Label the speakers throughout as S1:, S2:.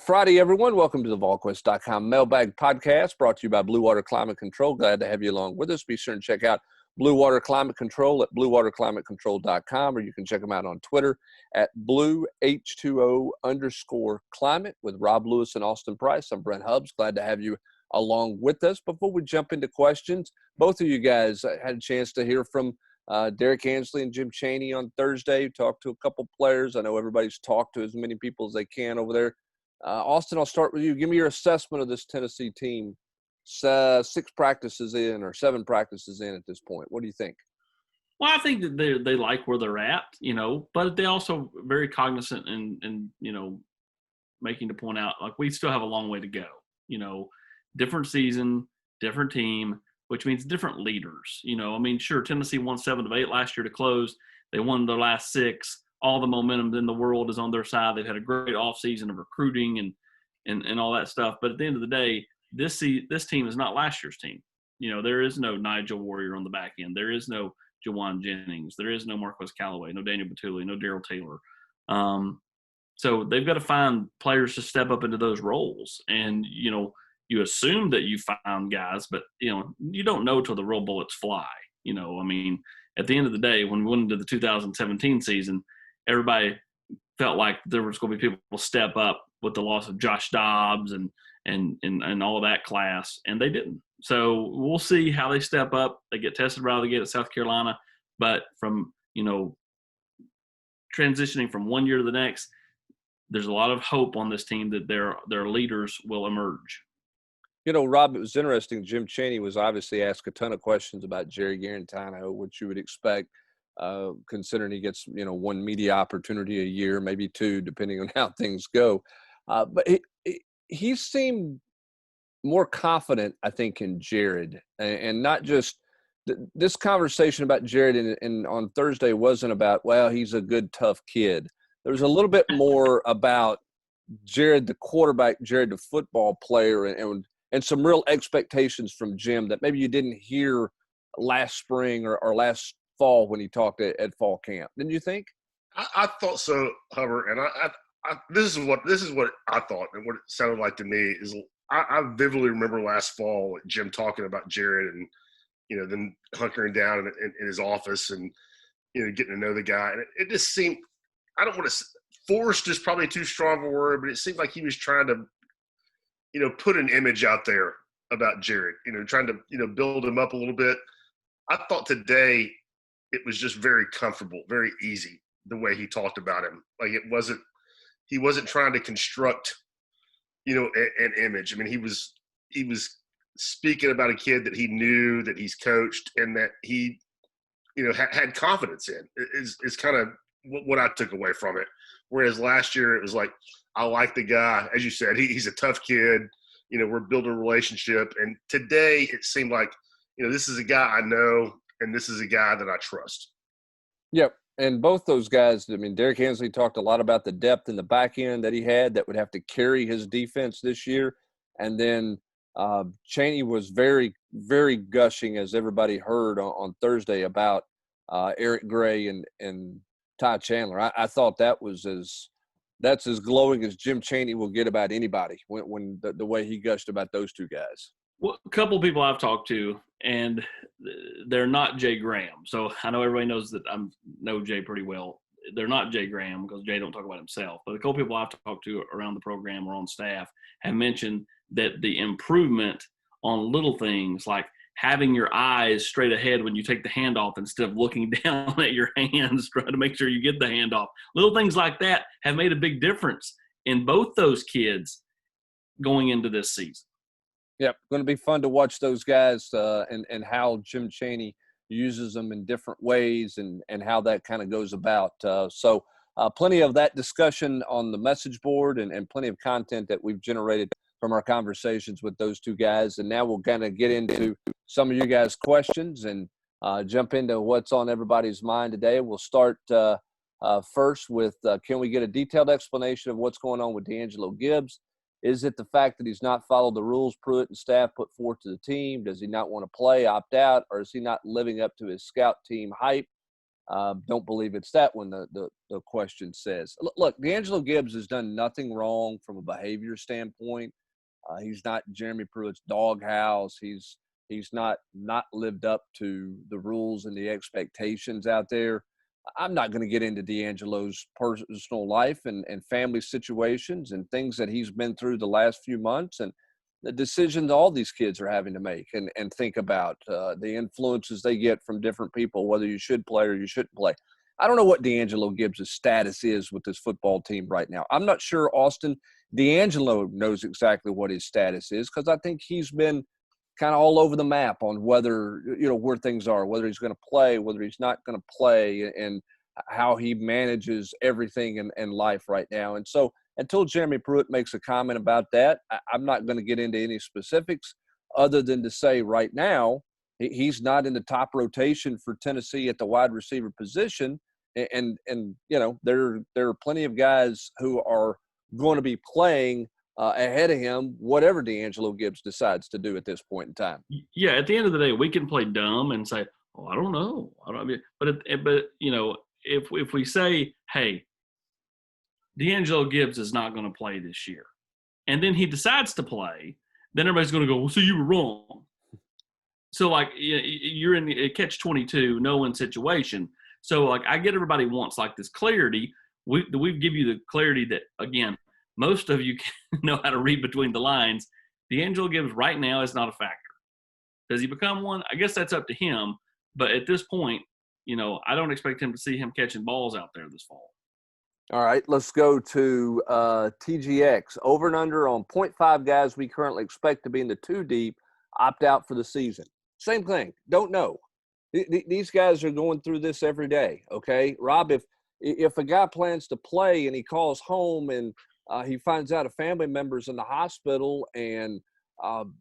S1: Friday, everyone. Welcome to the Volquest.com mailbag podcast brought to you by Blue Water Climate Control. Glad to have you along with us. Be sure and check out Blue Water Climate Control at bluewaterclimatecontrol.com, or you can check them out on Twitter at BlueH2O_climate with Rob Lewis and Austin Price. I'm Brent Hubbs. Glad to have you along with us. Before we jump into questions, both of you guys had a chance to hear from Derek Ansley and Jim Chaney on Thursday. Talked to a couple players. I know everybody's talked to as many people as they can over there. Austin, I'll start with you. Give me your assessment of this Tennessee team. 6 practices in or 7 practices in at this point. What do you think?
S2: Well, I think that they like where they're at, but they also very cognizant and making to point out, like, we still have a long way to go. Different season, different team, which means different leaders. Sure, Tennessee won 7 of 8 last year to close. They won their last 6. All the momentum in the world is on their side. They've had a great offseason of recruiting and all that stuff. But at the end of the day, this team is not last year's team. There is no Nigel Warrior on the back end. There is no Jawan Jennings. There is no Marquez Callaway, no Daniel Batuli, no Darrell Taylor. So they've got to find players to step up into those roles. And, you assume that you found guys, but, you don't know till the real bullets fly. At the end of the day, when we went into the 2017 season, everybody felt like there was going to be people who step up with the loss of Josh Dobbs and all of that class, and they didn't. So we'll see how they step up. They get tested right out of the gate at South Carolina, but from transitioning from one year to the next, there's a lot of hope on this team that their leaders will emerge.
S1: Rob, it was interesting. Jim Chaney was obviously asked a ton of questions about Jerry Garantano, which you would expect, considering he gets, 1 media opportunity a year, maybe 2, depending on how things go. But he seemed more confident, I think, in Jared, and not just this conversation about Jared and on Thursday wasn't about, well, he's a good, tough kid. There was a little bit more about Jared, the quarterback, Jared, the football player, and some real expectations from Jim that maybe you didn't hear last spring or last fall when he talked at fall camp. Didn't you think?
S3: I thought so, Hubbard, and this is what I thought, and what it sounded like to me is I vividly remember last fall Jim talking about Jared and then hunkering down in his office and getting to know the guy, and it just seemed, I don't want to, forced is probably too strong a word, but it seemed like he was trying to put an image out there about Jared, trying to build him up a little bit. I thought today it was just very comfortable, very easy the way he talked about him. Like, he wasn't trying to construct, an image. He was speaking about a kid that he knew, that he's coached, and that he, had confidence in. Is kind of what I took away from it. Whereas last year it was like, I like the guy, as you said, he's a tough kid. We're building a relationship. And today it seemed like, this is a guy I know, and this is a guy that I trust.
S1: Yep. And both those guys, Derek Ansley talked a lot about the depth in the back end that he had that would have to carry his defense this year. And then Chaney was very, very gushing, as everybody heard on Thursday, about Eric Gray and Ty Chandler. I thought that's as glowing as Jim Chaney will get about anybody when the way he gushed about those 2 guys.
S2: Well, a couple of people I've talked to, and they're not Jay Graham. So I know everybody knows that I know Jay pretty well. They're not Jay Graham because Jay don't talk about himself. But a couple of people I've talked to around the program or on staff have mentioned that the improvement on little things like having your eyes straight ahead when you take the handoff instead of looking down at your hands, trying to make sure you get the handoff. Little things like that have made a big difference in both those kids going into this season.
S1: Yep, going to be fun to watch those guys and how Jim Chaney uses them in different ways and how that kind of goes about. So plenty of that discussion on the message board and plenty of content that we've generated from our conversations with those 2 guys. And now we'll kind of get into some of you guys' questions and jump into what's on everybody's mind today. We'll start first with, can we get a detailed explanation of what's going on with D'Angelo Gibbs? Is it the fact that he's not followed the rules Pruitt and staff put forth to the team? Does he not want to play, opt out, or is he not living up to his scout team hype? Don't believe it's that one, the question says. Look, D'Angelo Gibbs has done nothing wrong from a behavior standpoint. He's not Jeremy Pruitt's doghouse. He's not lived up to the rules and the expectations out there. I'm not going to get into D'Angelo's personal life and family situations and things that he's been through the last few months and the decisions all these kids are having to make and think about the influences they get from different people, whether you should play or you shouldn't play. I don't know what D'Angelo Gibbs' status is with this football team right now. I'm not sure, Austin, D'Angelo knows exactly what his status is because I think he's been kind of all over the map on whether, where things are, whether he's going to play, whether he's not going to play, and how he manages everything in life right now. And so until Jeremy Pruitt makes a comment about that, I'm not going to get into any specifics other than to say right now he's not in the top rotation for Tennessee at the wide receiver position. And there are plenty of guys who are going to be playing ahead of him, whatever D'Angelo Gibbs decides to do at this point in time.
S2: Yeah, at the end of the day, we can play dumb and say, "Oh, I don't know." But if we say, "Hey, D'Angelo Gibbs is not going to play this year," and then he decides to play, then everybody's going to go, "Well, so you were wrong." So you're in a catch-22, no-win situation. So I get everybody wants this clarity. We give you the clarity that again. Most of you know how to read between the lines. D'Angelo Gibbs right now is not a factor. Does he become one? I guess that's up to him. But at this point, I don't expect him to see him catching balls out there this fall.
S1: All right, let's go to TGX. Over and under on 0.5 guys we currently expect to be in the 2 deep opt out for the season. Same thing. Don't know. These guys are going through this every day, okay? Rob, if a guy plans to play and he calls home and he finds out a family member's in the hospital and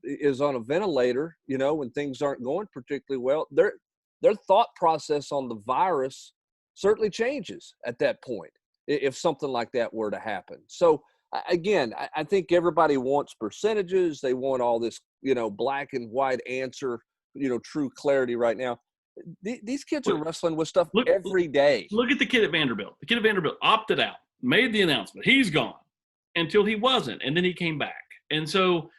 S1: is on a ventilator, when things aren't going particularly well, their thought process on the virus certainly changes at that point if something like that were to happen. So, again, I think everybody wants percentages. They want all this, black and white answer, true clarity right now. These kids are wrestling with stuff every day.
S2: Look at the kid at Vanderbilt. The kid at Vanderbilt opted out, made the announcement. He's gone. Until he wasn't, and then he came back. And so,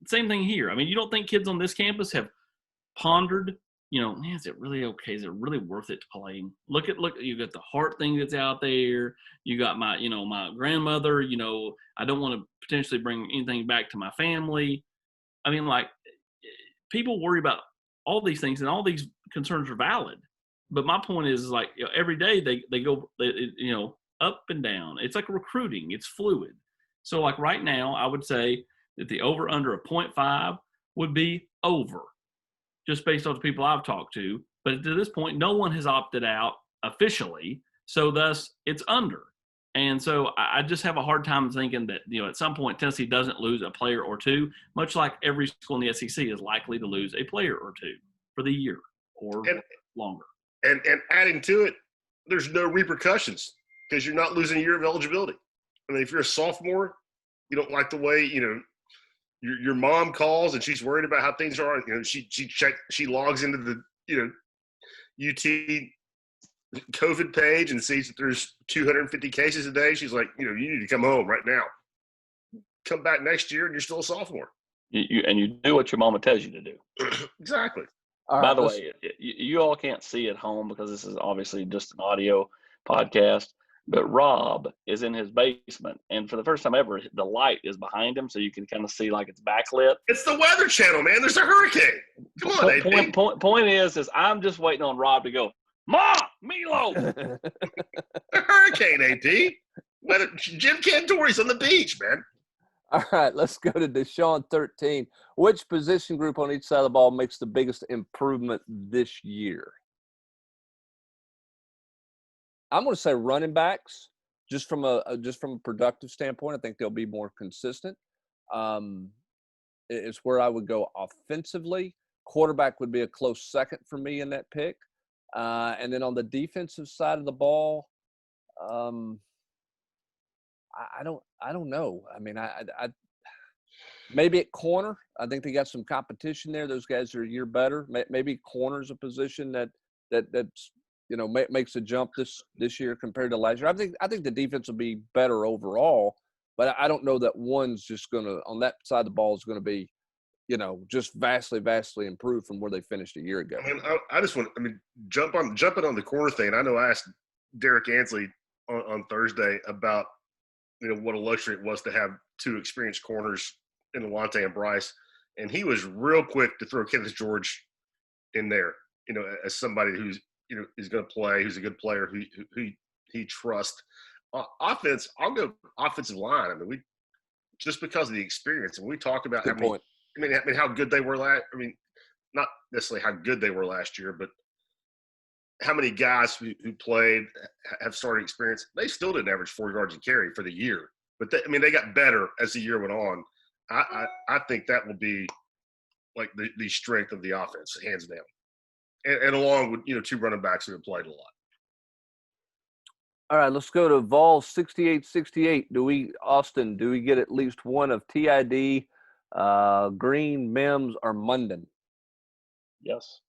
S2: same thing here. I mean, you don't think kids on this campus have pondered, man, is it really okay? Is it really worth it to play? Look, you got the heart thing that's out there. You got my grandmother, I don't want to potentially bring anything back to my family. I mean, people worry about all these things, and all these concerns are valid. But my point is every day they go, up and down. It's like recruiting. It's fluid. So right now, I would say that the over under of 0.5 would be over, just based on the people I've talked to. But to this point, no one has opted out officially. So thus it's under. And so I just have a hard time thinking that, at some point Tennessee doesn't lose a player or two, much like every school in the SEC is likely to lose a player or two for the year or longer.
S3: And adding to it, there's no repercussions, because you're not losing a year of eligibility. I mean, if you're a sophomore, you don't like the way, your mom calls and she's worried about how things are. She logs into the, UT COVID page and sees that there's 250 cases a day. She's like, you need to come home right now. Come back next year and you're still a sophomore.
S4: You do what your mama tells you to do.
S3: Exactly.
S4: By the way, you all can't see at home because this is obviously just an audio podcast, but Rob is in his basement, and for the first time ever, the light is behind him, so you can kind of see it's backlit.
S3: It's the Weather Channel, man. There's a hurricane. Come on,
S4: point is I'm just waiting on Rob to go, Ma, Milo.
S3: A hurricane, AD. Jim Cantori's on the beach, man.
S1: All right, let's go to Deshaun 13. Which position group on each side of the ball makes the biggest improvement this year? I'm going to say running backs, just from a productive standpoint. I think they'll be more consistent. It's where I would go offensively. Quarterback would be a close second for me in that pick. And then on the defensive side of the ball, I don't know. I mean, I maybe at corner. I think they got some competition there. Those guys are a year better. Maybe corner's a position that that's makes a jump this year compared to last year. I think the defense will be better overall, but I don't know that one's just gonna on that side of the ball is gonna be just vastly improved from where they finished a year ago.
S3: I mean, I just want jumping on the corner thing. I know I asked Derek Ansley on Thursday about what a luxury it was to have two experienced corners in Alante and Bryce, and he was real quick to throw Kenneth George in there, as somebody who's is going to play, who's a good player, who he trusts. Offense, I'll go offensive line. I mean, just because of the experience, and we talk about
S1: Good point.
S3: how good they were not necessarily how good they were last year, but how many guys who played have started experience. They still didn't average 4 yards a carry for the year, but they got better as the year went on. I think that will be like the strength of the offense, hands down, and along with 2 running backs who have played a lot.
S1: All right, let's go to Vol 6868. Do we get at least one of TID, Green, Mims, or Munden?
S4: Yes.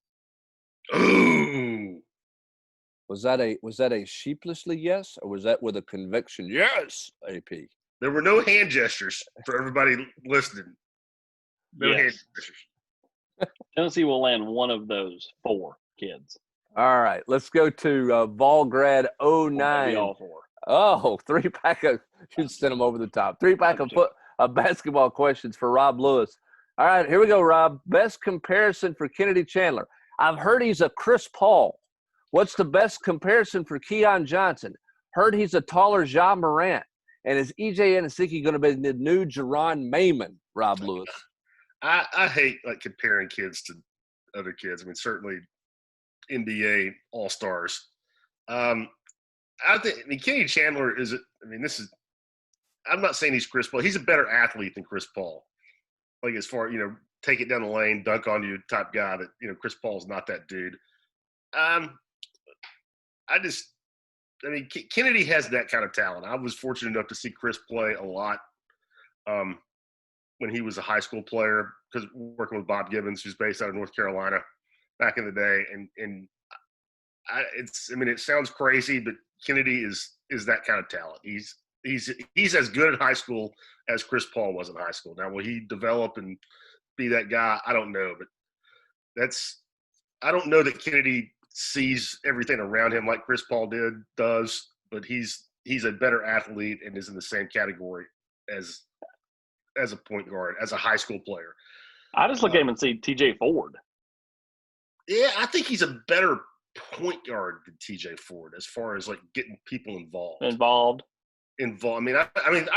S3: Ooh.
S1: Was that a sheepishly yes, or was that with a conviction? Yes, AP.
S3: There were no hand gestures for everybody listening. No hand gestures.
S4: Tennessee will land one of those 4 kids.
S1: All right, let's go to Volgrad 09.
S4: All 4.
S1: Oh, 3-pack of – you send them over the top. 3-pack of basketball questions for Rob Lewis. All right, here we go, Rob. Best comparison for Kennedy Chandler. I've heard he's a Chris Paul. What's the best comparison for Keon Johnson? Heard he's a taller Ja Morant. And is E.J. Anosike going to be the new Jerron Mayman, Rob Lewis?
S3: I hate comparing kids to other kids. I mean, certainly NBA All-Stars. Kenny Chandler is – I'm not saying he's Chris Paul. He's a better athlete than Chris Paul. Like as far, take it down the lane, dunk on you type guy that, Chris Paul's not that dude. Kennedy has that kind of talent. I was fortunate enough to see Chris play a lot when he was a high school player, because working with Bob Gibbons, who's based out of North Carolina back in the day. It sounds crazy, but Kennedy is that kind of talent. He's as good in high school as Chris Paul was in high school. Now, will he develop and be that guy? I don't know, but I don't know that Kennedy sees everything around him like Chris Paul does, but he's a better athlete and is in the same category as a point guard, as a high school player.
S4: I just look at him and see TJ Ford.
S3: Yeah, I think he's a better point guard than TJ Ford as far as getting people involved. I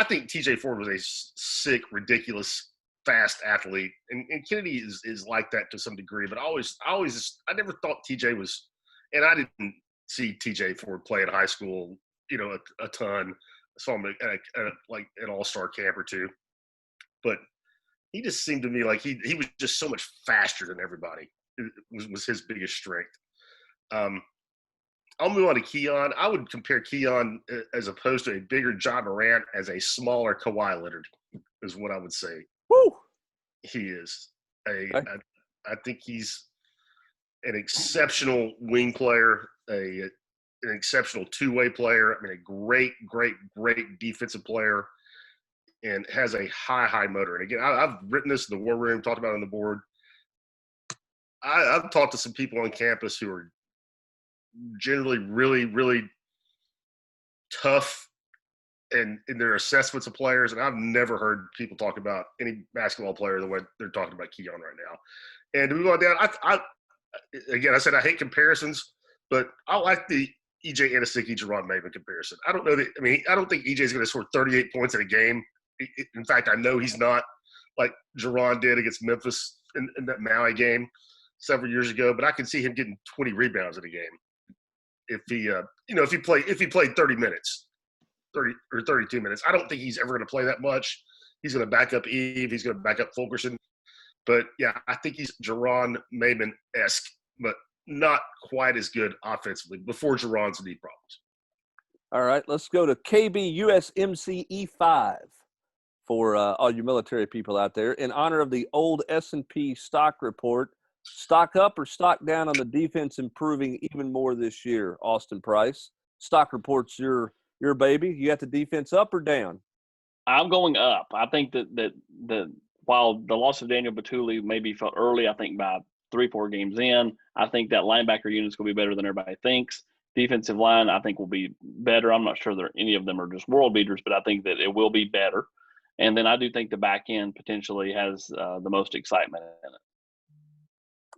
S3: think TJ Ford was a sick, ridiculous, fast athlete, and Kennedy is like that to some degree. But I never thought TJ was, and I didn't see TJ Ford play in high school, a ton. I saw him at an all-star camp or two, but he just seemed to me like he was just so much faster than everybody. It was his biggest strength. I'll move on to Keon. I would compare Keon as opposed to a bigger John Morant as a smaller Kawhi Leonard is what I would say.
S1: Woo!
S3: He is. I think he's an exceptional wing player, an exceptional two-way player. A great defensive player, and has a high motor. And again, I've written this in the war room, talked about it on the board. I've talked to some people on campus who are generally really, really tough in their assessments of players, and I've never heard people talk about any basketball player the way they're talking about Keon right now. And to move on down, I said I hate comparisons, but I like the E.J. Anosike Jerron Mayman comparison. I don't think E.J. is going to score 38 points in a game. In fact, I know he's not like Jerron did against Memphis in that Maui game several years ago, but I can see him getting 20 rebounds in a game if he played 30 minutes, 30 or 32 minutes. I don't think he's ever going to play that much. He's going to back up Eve. He's going to back up Fulkerson. But, yeah, I think he's Jerron Mayman-esque, but not quite as good offensively before Jerron's knee problems.
S1: All right, let's go to KBUSMCE5 for all you military people out there. In honor of the old S&P stock report, Stock up or stock down on the defense improving even more this year, Austin Price? Stock Report's your baby. You got the defense up or down?
S4: I'm going up. I think that while the loss of Daniel Batuli maybe felt early, I think by 3-4 games in, I think that linebacker unit's going to be better than everybody thinks. Defensive line, I think, will be better. I'm not sure that any of them are just world beaters, but I think that it will be better. And then I do think the back end potentially has the most excitement in it.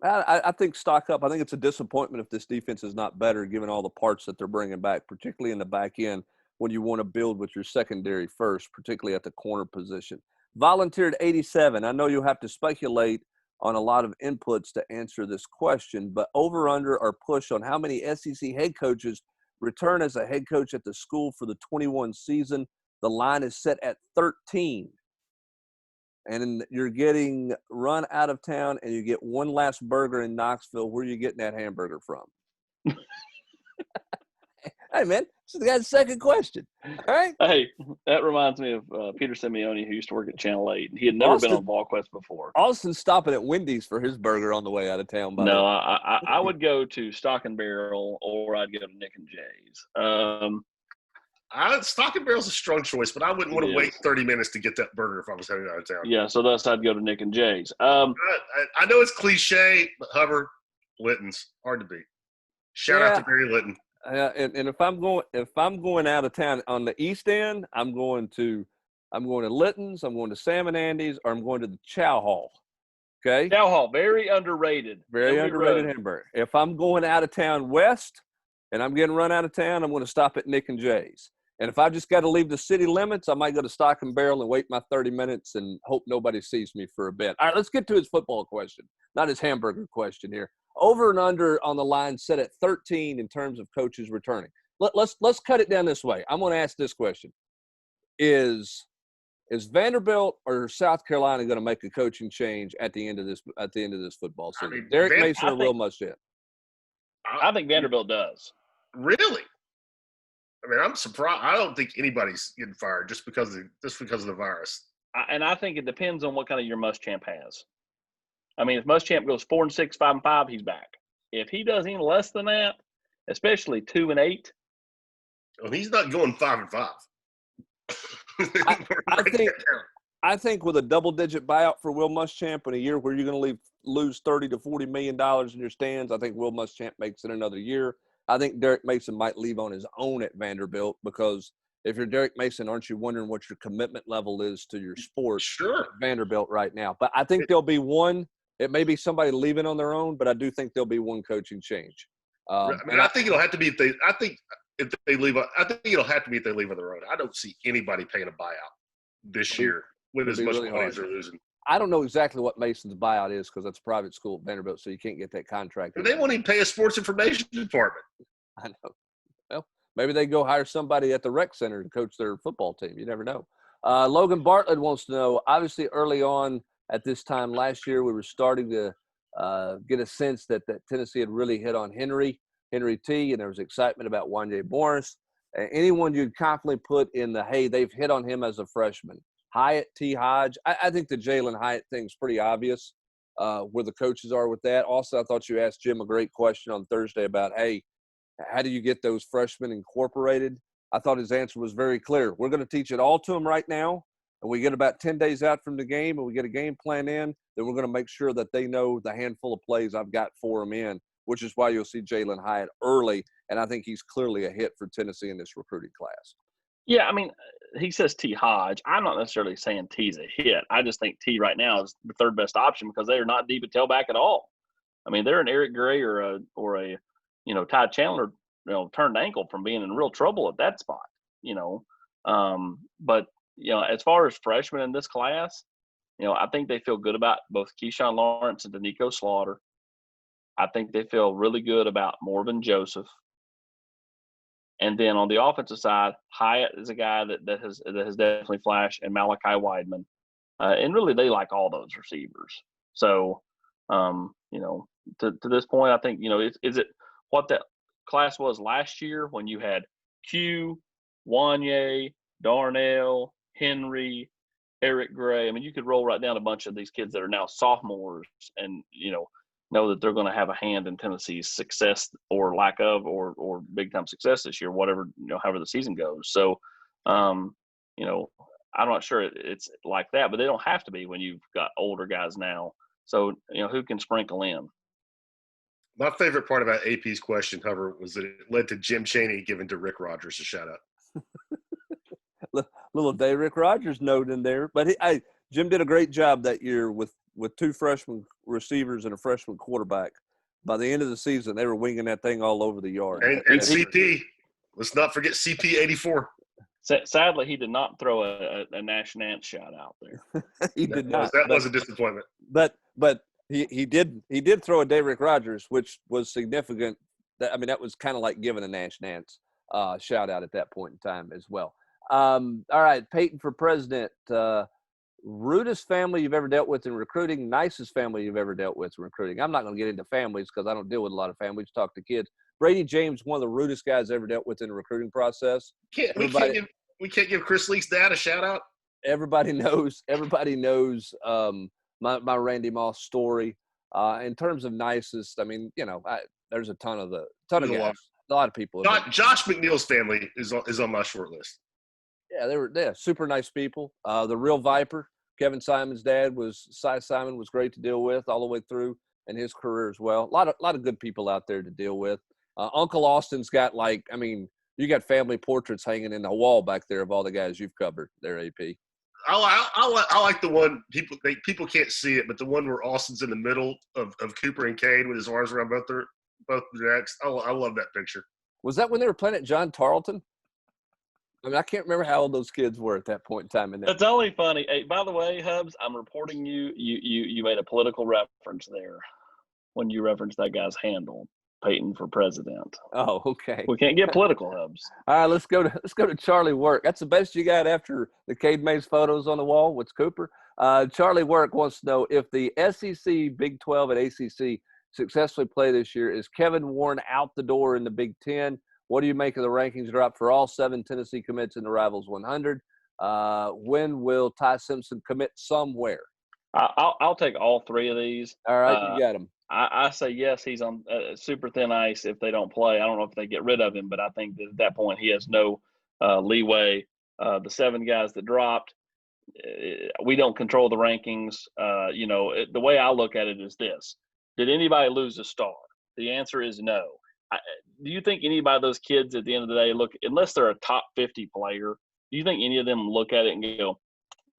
S1: I think stock up. I think it's a disappointment if this defense is not better, given all the parts that they're bringing back, particularly in the back end when you want to build with your secondary first, particularly at the corner position. Volunteered 87. I know you'll have to speculate on a lot of inputs to answer this question, but over, under, or push on how many SEC head coaches return as a head coach at the school for the 21 season. The line is set at 13. And you're getting run out of town and you get one last burger in Knoxville. Where are you getting that hamburger from? Hey, man, this is the guy's second question. All right.
S4: Hey, that reminds me of Peter Simeone, who used to work at Channel 8. He had never been on Volquest before.
S1: Austin's stopping at Wendy's for his burger on the way out of town.
S4: No, I would go to Stock and Barrel, or I'd go to Nick and Jay's.
S3: Stock and Barrel's a strong choice, but I wouldn't want to wait 30 minutes to get that burger if I was heading out of town.
S4: Yeah, so thus I'd go to Nick and Jay's.
S3: I know it's cliche, but Hubbard, Litton's hard to beat. Shout out to Barry Litton.
S1: And if I'm going out of town on the East End, I'm going to Litton's, I'm going to Sam and Andy's, or I'm going to the Chow Hall. Okay.
S4: Chow Hall, very underrated.
S1: Very underrated hamburger. If I'm going out of town west and I'm getting run out of town, I'm going to stop at Nick and Jay's. And if I just got to leave the city limits, I might go to Stock and Barrel and wait my 30 minutes and hope nobody sees me for a bit. All right, let's get to his football question, not his hamburger question here. Over and under on the line set at 13 in terms of coaches returning. Let's cut it down this way. I'm going to ask this question: Is Vanderbilt or South Carolina going to make a coaching change at the end of this football season? Derek Mason or Will Muschamp?
S4: I think Vanderbilt does.
S3: Really? I mean, I'm surprised. I don't think anybody's getting fired just because of the virus.
S4: And I think it depends on what kind of year Muschamp has. I mean, if Muschamp goes 4-6, 5-5, he's back. If he does any less than that, especially 2-8,
S3: well, he's not going 5-5.
S1: I think with a double-digit buyout for Will Muschamp in a year where you're going to lose $30 to $40 million in your stands, I think Will Muschamp makes it another year. I think Derek Mason might leave on his own at Vanderbilt, because if you're Derek Mason, aren't you wondering what your commitment level is to your sport?
S3: Sure.
S1: At Vanderbilt right now. But I think there'll be one. It may be somebody leaving on their own, but I do think there'll be one coaching change.
S3: I think it'll have to be if they leave on their own. I don't see anybody paying a buyout this year with as much money as they're losing.
S1: I don't know exactly what Mason's buyout is, because that's a private school at Vanderbilt, so you can't get that contract.
S3: And they won't even pay a sports information department.
S1: I know. Well, maybe they go hire somebody at the rec center to coach their football team. You never know. Logan Bartlett wants to know, obviously early on at this time last year, we were starting to get a sense that Tennessee had really hit on Henry T, and there was excitement about Wanye Morris. Anyone you'd confidently put in the, hey, they've hit on him as a freshman? Hyatt, T. Hodge. I think the Jalen Hyatt thing's pretty obvious where the coaches are with that. Also, I thought you asked Jim a great question on Thursday about, hey, how do you get those freshmen incorporated? I thought his answer was very clear. We're going to teach it all to them right now, and we get about 10 days out from the game and we get a game plan in, then we're going to make sure that they know the handful of plays I've got for them in, which is why you'll see Jalen Hyatt early, and I think he's clearly a hit for Tennessee in this recruiting class.
S4: Yeah, I mean, he says T. Hodge. I'm not necessarily saying T's a hit. I just think T right now is the third best option because they are not deep at tailback at all. I mean, they're an Eric Gray or a Ty Chandler, turned ankle from being in real trouble at that spot, But, as far as freshmen in this class, I think they feel good about both Keyshawn Lawrence and Danico Slaughter. I think they feel really good about Morven Joseph. And then on the offensive side, Hyatt is a guy that has definitely flashed, and Malachi Weidman. And really, they like all those receivers. So, to this point, I think, is it what that class was last year when you had Q, Wanye, Darnell, Henry, Eric Gray. I mean, you could roll right down a bunch of these kids that are now sophomores and, know that they're going to have a hand in Tennessee's success or lack of, or big time success this year, whatever, however the season goes. So, you know, I'm not sure it's like that, but they don't have to be when you've got older guys now. So, who can sprinkle in?
S3: My favorite part about AP's question, however, was that it led to Jim Chaney giving to Rick Rogers a shout out.
S1: Little day Rick Rogers note in there, but Jim did a great job that year with 2 freshman receivers and a freshman quarterback. By the end of the season, they were winging that thing all over the yard.
S3: And CP, let's not forget CP 84.
S4: Sadly, he did not throw a Nash Nance shout out there.
S1: He did not.
S3: That was a disappointment.
S1: But he did throw a day Rick Rogers, which was significant. That was kind of like giving a Nash Nance shout out at that point in time as well. All right, Peyton for president. Rudest family you've ever dealt with in recruiting, nicest family you've ever dealt with in recruiting. I'm not going to get into families because I don't deal with a lot of families. Talk to kids. Brady James, one of the rudest guys I ever dealt with in the recruiting process.
S3: We can't give Chris Leak's dad a shout out.
S1: Everybody knows my Randy Moss story. In terms of nicest, there's a ton of guys, a lot of people.
S3: Josh McNeil's family is on my short list.
S1: Yeah, they're super nice people. The real Viper, Kevin Simon's dad Cy Simon was great to deal with all the way through in his career as well. A lot of good people out there to deal with. Uncle Austin's got you got family portraits hanging in the wall back there of all the guys you've covered there, AP.
S3: I like the one people can't see it, but the one where Austin's in the middle of Cooper and Cade with his arms around both their necks. I love that picture.
S1: Was that when they were playing at John Tarleton? I can't remember how old those kids were at that point in time.
S4: That's only funny. Hey, by the way, Hubs, I'm reporting you made a political reference there when you referenced that guy's handle, Peyton for president.
S1: Oh, okay.
S4: We can't get political, Hubs.
S1: All right, let's go to Charlie Work. That's the best you got after the Cade Mays photos on the wall with Cooper. Charlie Work wants to know if the SEC, Big 12, and ACC successfully play this year, is Kevin Warren out the door in the Big 10? What do you make of the rankings drop for all 7 Tennessee commits in the Rivals 100? When will Ty Simpson commit somewhere?
S4: I'll take all 3 of these.
S1: All right, you got him.
S4: I say yes, he's on super thin ice if they don't play. I don't know if they get rid of him, but I think that at that point he has no leeway. The 7 guys that dropped, we don't control the rankings. The way I look at it is this. Did anybody lose a star? The answer is no. Do you think anybody of those kids at the end of the day unless they're a top 50 player, do you think any of them look at it and go,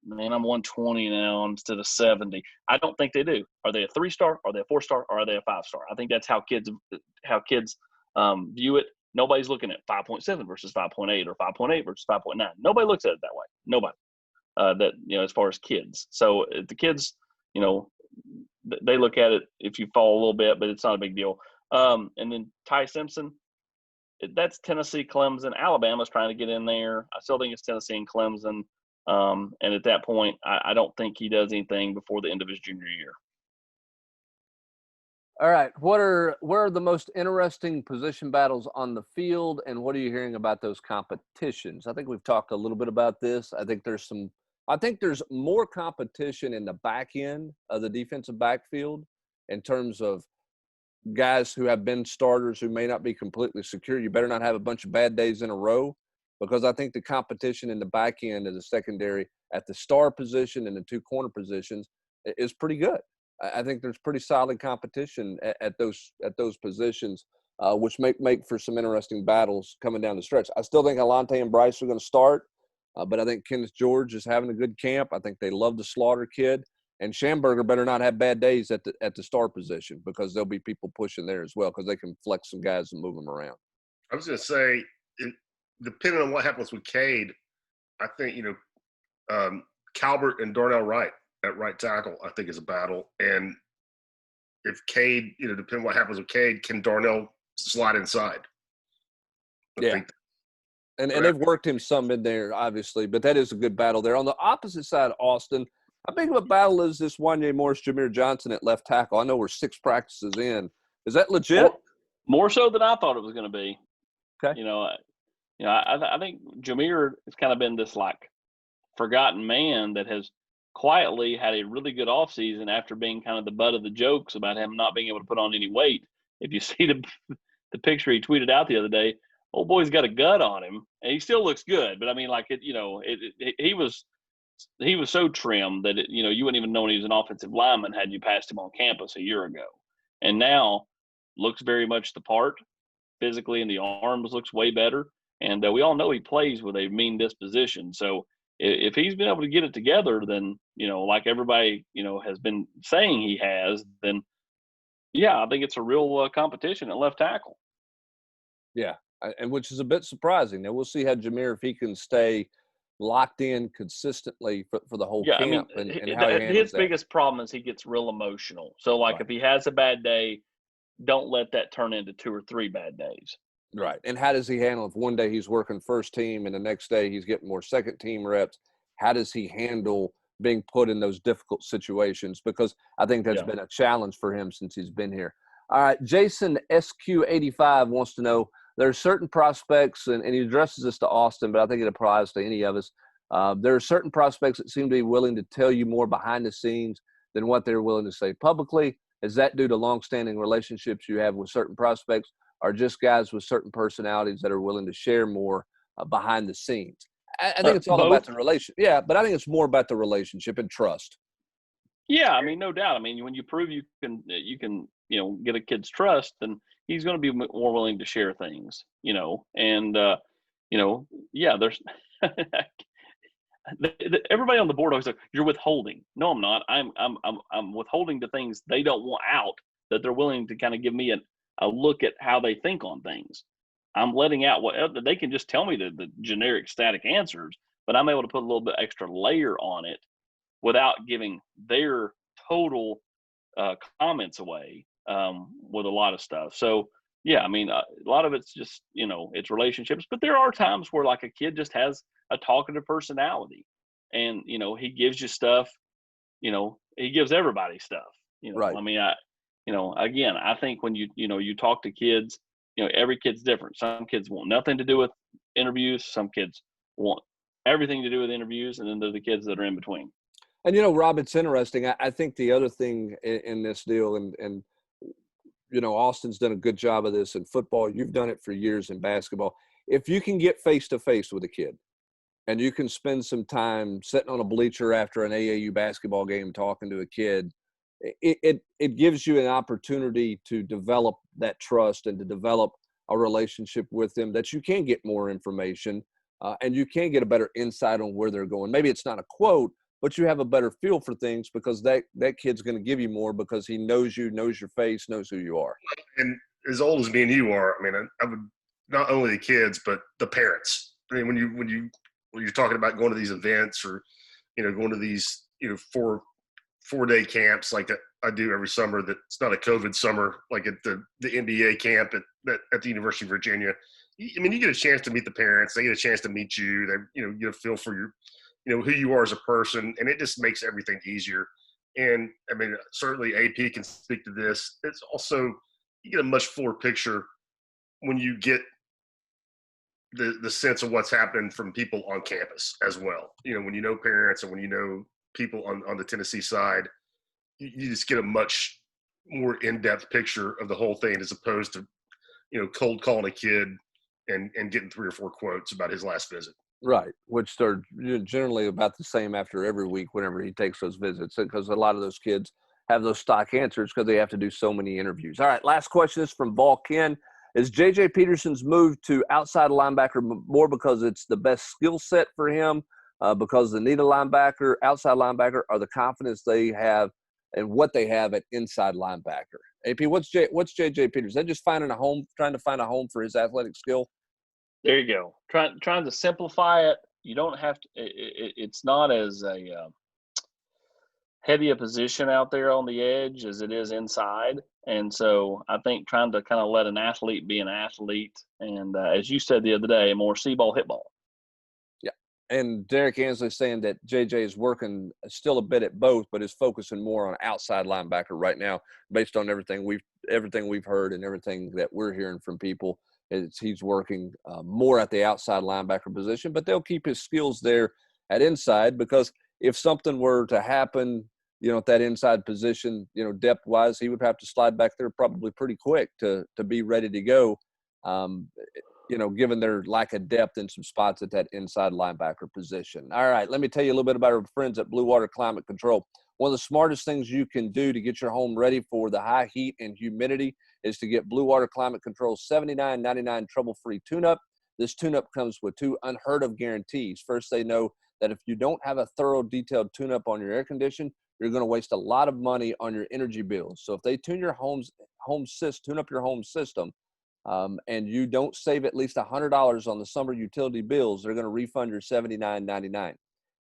S4: man, I'm 120 now instead of 70? I don't think they do. Are they a 3-star? Are they a 4-star? Or are they a 5-star? I think that's how kids view it. Nobody's looking at 5.7 versus 5.8 or 5.8 versus 5.9. Nobody looks at it that way. Nobody. As far as kids. So the kids, they look at it if you fall a little bit, but it's not a big deal. And then Ty Simpson, that's Tennessee, Clemson. Alabama's trying to get in there. I still think it's Tennessee and Clemson. And at that point, I don't think he does anything before the end of his junior year.
S1: All right. Where are the most interesting position battles on the field, and what are you hearing about those competitions? I think we've talked a little bit about this. I think there's more competition in the back end of the defensive backfield in terms of guys who have been starters who may not be completely secure. You better not have a bunch of bad days in a row, because I think the competition in the back end of the secondary at the star position and the 2 corner positions is pretty good. I think there's pretty solid competition at those positions, which make for some interesting battles coming down the stretch. I still think Alante and Bryce are going to start, but I think Kenneth George is having a good camp. I think they love the Slaughter kid. And Schamberger better not have bad days at the star position, because there'll be people pushing there as well, because they can flex some guys and move them around.
S3: I was going to say, depending on what happens with Cade, I think, Calvert and Darnell Wright at right tackle, I think is a battle. And if Cade, depending on what happens with Cade, can Darnell slide inside?
S1: And they've worked him some in there, obviously, but that is a good battle there. On the opposite side, Austin, how big of a battle is this Wanye Morris, Jameer Johnson at left tackle? I know we're 6 practices in. Is that legit?
S4: More so than I thought it was going to be.
S1: Okay.
S4: I think Jameer has kind of been this forgotten man that has quietly had a really good offseason after being kind of the butt of the jokes about him not being able to put on any weight. If you see the picture he tweeted out the other day, old boy's got a gut on him, and he still looks good. But I mean, like he was so trim that you wouldn't even know he was an offensive lineman had you passed him on campus a year ago. And now looks very much the part physically, and the arms looks way better. And we all know he plays with a mean disposition. So if he's been able to get it together, then like everybody has been saying he has, then yeah, I think it's a real competition at left tackle.
S1: Yeah, and which is a bit surprising. Now we'll see how Jameer, if he can stay locked in consistently for the whole
S4: Yeah, I mean,
S1: camp, and how he handles
S4: his
S1: that.
S4: biggest problem is he gets real emotional. So, like,
S1: Right.
S4: if he has a bad day, don't let that turn into 2 or 3 bad days.
S1: Right. And how does he handle if one day he's working first team and the next day he's getting more second team reps? How does he handle being put in those difficult situations? Because I think that's been a challenge for him since he's been here. All right. Jason SQ85 wants to know, there are certain prospects, and he addresses this to Austin, but I think it applies to any of us. There are certain prospects that seem to be willing to tell you more behind the scenes than what they're willing to say publicly. Is that due to longstanding relationships you have with certain prospects, or just guys with certain personalities that are willing to share more behind the scenes? I think it's all
S4: Both.
S1: about the relation. Yeah, but I think it's more about the relationship and trust.
S4: Yeah, I mean, no doubt. I mean, when you prove you can get a kid's trust, then he's going to be more willing to share things, and yeah, there's everybody on the board always like, you're withholding. No, I'm not. I'm withholding the things they don't want out, that they're willing to kind of give me a look at how they think on things. I'm letting out what they can just tell me the generic static answers, but I'm able to put a little bit extra layer on it without giving their total comments away with a lot of stuff. So yeah, I mean, a lot of it's just, it's relationships, but there are times where like a kid just has a talkative personality, and, he gives you stuff, he gives everybody stuff,
S1: Right.
S4: I mean, again, I think when you talk to kids, every kid's different. Some kids want nothing to do with interviews. Some kids want everything to do with interviews. And then there's the kids that are in between.
S1: And, Rob, it's interesting. I think the other thing in this deal, and Austin's done a good job of this in football. You've done it for years in basketball. If you can get face-to-face with a kid and you can spend some time sitting on a bleacher after an AAU basketball game talking to a kid, it gives you an opportunity to develop that trust and to develop a relationship with them, that you can get more information and you can get a better insight on where they're going. Maybe it's not a quote, but you have a better feel for things because that kid's going to give you more because he knows you, knows your face, knows who you are.
S3: And as old as me and you are, I mean, I would not only the kids, but the parents. I mean, when you're talking about going to these events or, going to these, 4-day camps like I do every summer, that's not a COVID summer, like at the NBA camp at the University of Virginia. I mean, you get a chance to meet the parents. They get a chance to meet you. They, get a feel for your, who you are as a person, and it just makes everything easier. And I mean, certainly AP can speak to this. It's also, you get a much fuller picture when you get the sense of what's happening from people on campus as well. When you know parents and when you know people on the Tennessee side, you just get a much more in-depth picture of the whole thing as opposed to, cold calling a kid and getting 3 or 4 quotes about his last visit.
S1: Right, which are generally about the same after every week whenever he takes those visits, because a lot of those kids have those stock answers because they have to do so many interviews. All right, last question is from Volquest. Is J.J. Peterson's move to outside linebacker more because it's the best skill set for him, because they need a linebacker, outside linebacker, or the confidence they have and what they have at inside linebacker? AP, what's J.J. Peterson? Is that just trying to find a home for his athletic skill?
S4: There you go. Trying to simplify it. You don't have to. It's not as a heavy a position out there on the edge as it is inside, and so I think trying to kind of let an athlete be an athlete, and as you said the other day, more see ball, hit ball.
S1: Yeah, and Derek Ansley saying that JJ is working still a bit at both, but is focusing more on outside linebacker right now, based on everything we've heard and everything that we're hearing from people. He's working more at the outside linebacker position, but they'll keep his skills there at inside, because if something were to happen, at that inside position, depth-wise, he would have to slide back there probably pretty quick to be ready to go, given their lack of depth in some spots at that inside linebacker position. All right, let me tell you a little bit about our friends at Blue Water Climate Control. One of the smartest things you can do to get your home ready for the high heat and humidity is to get Blue Water Climate Control $79.99 trouble-free tune-up. This tune-up comes with 2 unheard-of guarantees. First, they know that if you don't have a thorough, detailed tune-up on your air condition, you're going to waste a lot of money on your energy bills. So if they tune up your home system, and you don't save at least $100 on the summer utility bills, they're going to refund your $79.99.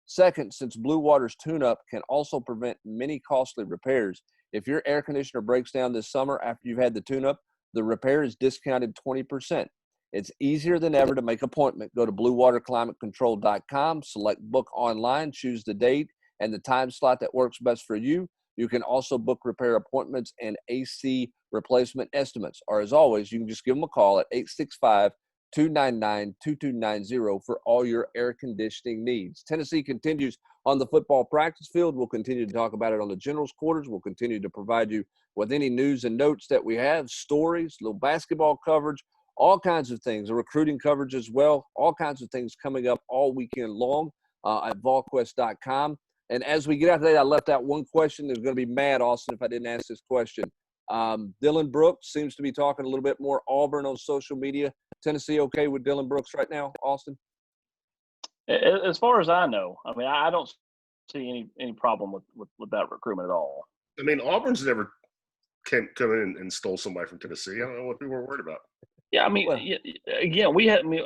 S1: Second, since Blue Water's tune-up can also prevent many costly repairs, if your air conditioner breaks down this summer after you've had the tune-up, the repair is discounted 20%. It's easier than ever to make an appointment. Go to bluewaterclimatecontrol.com, select book online, choose the date and the time slot that works best for you. You can also book repair appointments and AC replacement estimates. Or as always, you can just give them a call at 865-299-2290 for all your air conditioning needs. Tennessee continues on the football practice field. We'll continue to talk about it on the general's quarters. We'll continue to provide you with any news and notes that we have, stories, little basketball coverage, all kinds of things, a recruiting coverage as well, all kinds of things coming up all weekend long at Volquest.com. And as we get out today, I left out one question. There's going to be mad, Austin, if I didn't ask this question. Dylan Brooks seems to be talking a little bit more Auburn on social media. Tennessee okay with Dylan Brooks right now, Austin?
S4: As far as I know, I mean, I don't see any problem with that recruitment at all.
S3: I mean, Auburn's never come in and stole somebody from Tennessee. I don't know what people were worried about.
S4: Yeah, I mean, again, we had. I mean,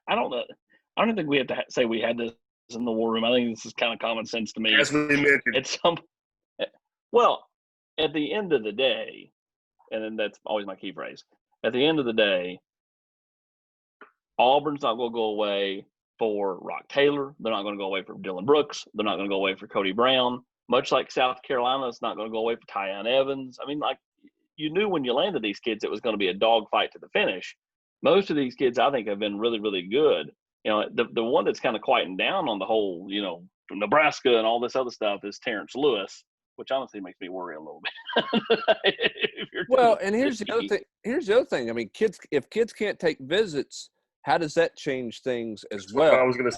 S4: I don't know. I don't think we have to say we had this in the war room. I think this is kind of common sense to me.
S3: As we mentioned,
S4: Well, at the end of the day, and then that's always my key phrase. At the end of the day, Auburn's not going to go away for Rock Taylor. They're not going to go away for Dylan Brooks. They're not going to go away for Cody Brown. Much like South Carolina, it's not going to go away for Tyon Evans. I mean, like, you knew when you landed these kids, it was going to be a dogfight to the finish. Most of these kids, I think, have been really, really good. The one that's kind of quieting down on the whole, from Nebraska and all this other stuff is Terrence Lewis, which honestly makes me worry a little bit.
S1: Well, and here's the other thing. I mean, if kids can't take visits, how does that change things as well?
S3: I was going to.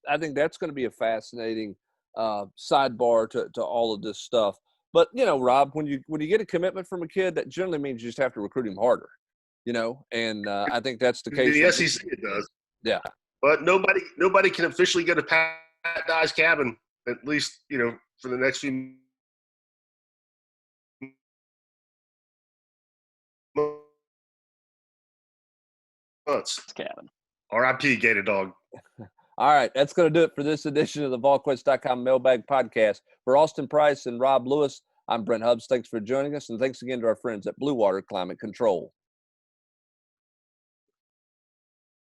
S1: I think that's going to be a fascinating sidebar to all of this stuff. But Rob, when you get a commitment from a kid, that generally means you just have to recruit him harder. And I think that's the case.
S3: The SEC it does.
S1: Yeah.
S3: But nobody can officially go to Pat Dye's cabin, at least, for the next few months.
S4: Cabin.
S3: R.I.P. Gator Dog.
S1: All right, that's going to do it for this edition of the Volquest.com Mailbag Podcast. For Austin Price and Rob Lewis, I'm Brent Hubbs. Thanks for joining us, and thanks again to our friends at Blue Water Climate Control.